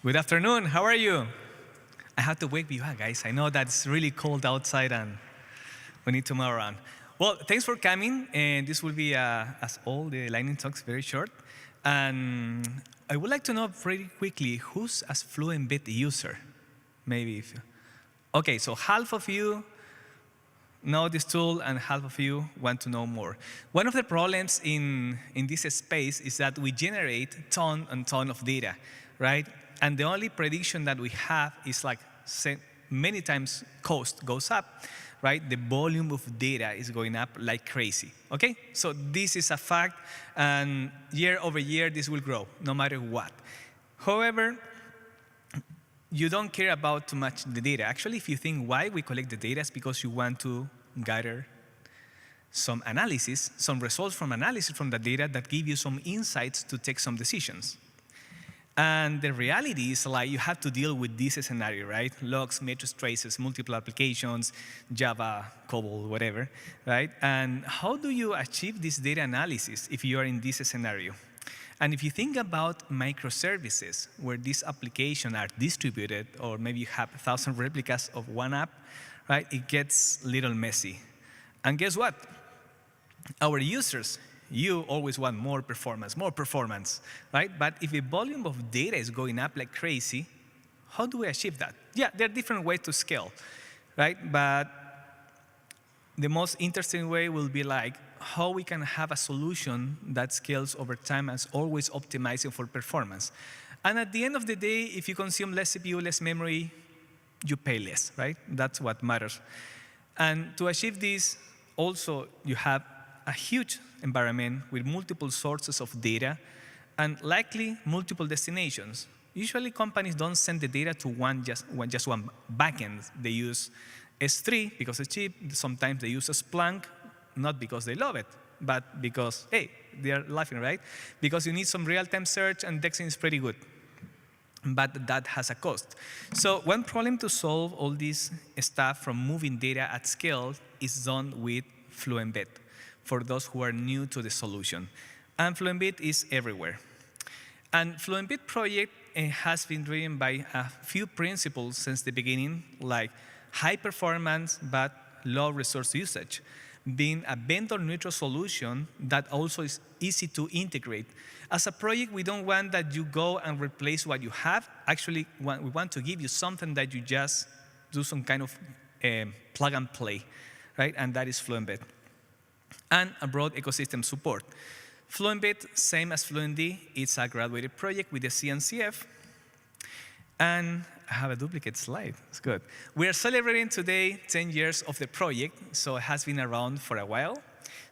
Good afternoon. How are you? I have to wake you up, guys. I know that it's really cold outside and we need to move around. Well, thanks for coming. And this will be, as all the lightning talks, very short. And I would like to know pretty quickly who's a Fluent Bit user. Maybe if you. OK, so half of you know this tool and half of you want to know more. One of the problems in this space is that we generate ton and ton of data, right? And the only prediction that we have is like many times cost goes up, right? The volume of data is going up like crazy, okay? So this is a fact, and year over year, this will grow, no matter what. However, you don't care about too much the data. Actually, if you think why we collect the data, it's because you want to gather some analysis, some results from analysis from the data that give you some insights to take some decisions. And the reality is like you have to deal with this scenario, right? Logs, matrix traces, multiple applications, Java, COBOL, whatever, right? And how do you achieve this data analysis if you are in this scenario? And if you think about microservices, where these applications are distributed, or maybe you have 1,000 replicas of one app, right? It gets a little messy. And guess what? Our users, you always want more performance, right? But if the volume of data is going up like crazy, how do we achieve that? Yeah, there are different ways to scale, right? But the most interesting way will be like how we can have a solution that scales over time and is always optimizing for performance. And at the end of the day, if you consume less CPU, less memory, you pay less, right? That's what matters. And to achieve this, also, you have a huge environment with multiple sources of data and likely multiple destinations. Usually, companies don't send the data to just one backend. They use S3 because it's cheap. Sometimes they use Splunk, not because they love it, but because, hey, they are laughing, right? Because you need some real-time search, and indexing is pretty good. But that has a cost. So one problem to solve all this stuff from moving data at scale is done with Fluent Bit, for those who are new to the solution. And Fluent Bit is everywhere. And Fluent Bit project has been driven by a few principles since the beginning, like high performance but low resource usage, being a vendor-neutral solution that also is easy to integrate. As a project, we don't want that you go and replace what you have. Actually, we want to give you something that you just do some kind of plug and play, right? And that is Fluent Bit. And a broad ecosystem support. Fluent Bit, same as Fluentd, it's a graduated project with the CNCF. And I have a duplicate slide. It's good. We are celebrating today 10 years of the project, so it has been around for a while.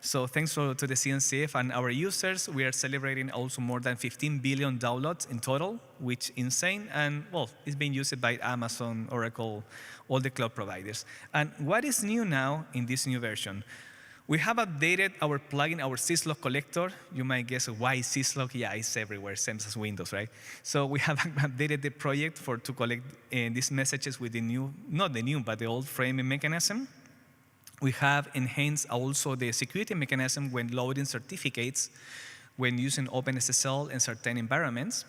So thanks to the CNCF and our users, we are celebrating also more than 15 billion downloads in total, which is insane. And, well, it's being used by Amazon, Oracle, all the cloud providers. And what is new now in this new version? We have updated our plugin, our syslog collector. You might guess why syslog? Yeah, it's everywhere, same as Windows, right? So we have updated the project to collect these messages with the new, not the new, but the old framing mechanism. We have enhanced also the security mechanism when loading certificates, when using OpenSSL in certain environments.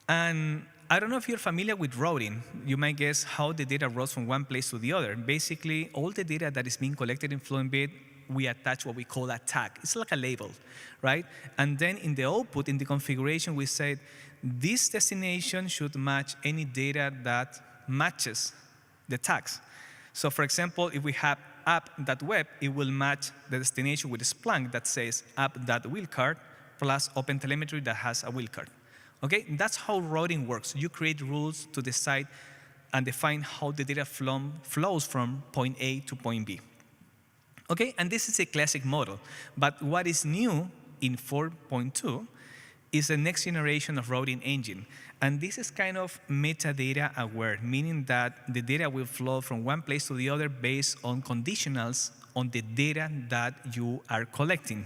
And I don't know if you're familiar with routing. You might guess how the data routes from one place to the other. Basically, all the data that is being collected in Fluent Bit, we attach what we call a tag. It's like a label, right? And then in the output, in the configuration, we said this destination should match any data that matches the tags. So for example, if we have app.web, it will match the destination with Splunk that says app.wheelcard plus OpenTelemetry that has a wheelcard. Okay, that's how routing works. You create rules to decide and define how the data flows from point A to point B. Okay, and this is a classic model. But what is new in 4.2 is the next generation of routing engine. And this is kind of metadata aware, meaning that the data will flow from one place to the other based on conditionals on the data that you are collecting,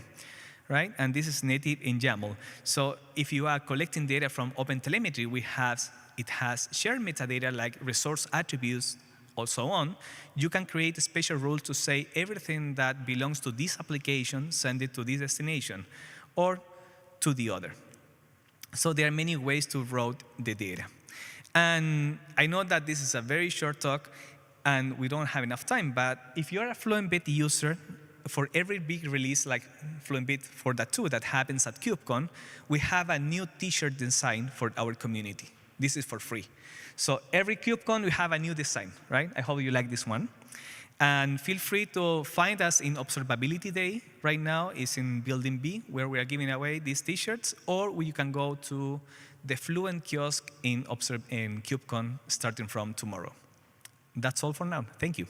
right? And this is native in YAML. So if you are collecting data from OpenTelemetry, it has shared metadata like resource attributes, or so on. You can create a special rule to say everything that belongs to this application, send it to this destination, or to the other. So there are many ways to route the data. And I know that this is a very short talk, and we don't have enough time, but if you're a Fluent Bit user, for every big release like Fluent Bit 4.2 that happens at KubeCon, we have a new t-shirt design for our community. This is for free. So every KubeCon, we have a new design, right? I hope you like this one. And feel free to find us in Observability Day. Right now is in Building B, where we are giving away these t-shirts, or you can go to the Fluent kiosk in KubeCon starting from tomorrow. That's all for now. Thank you.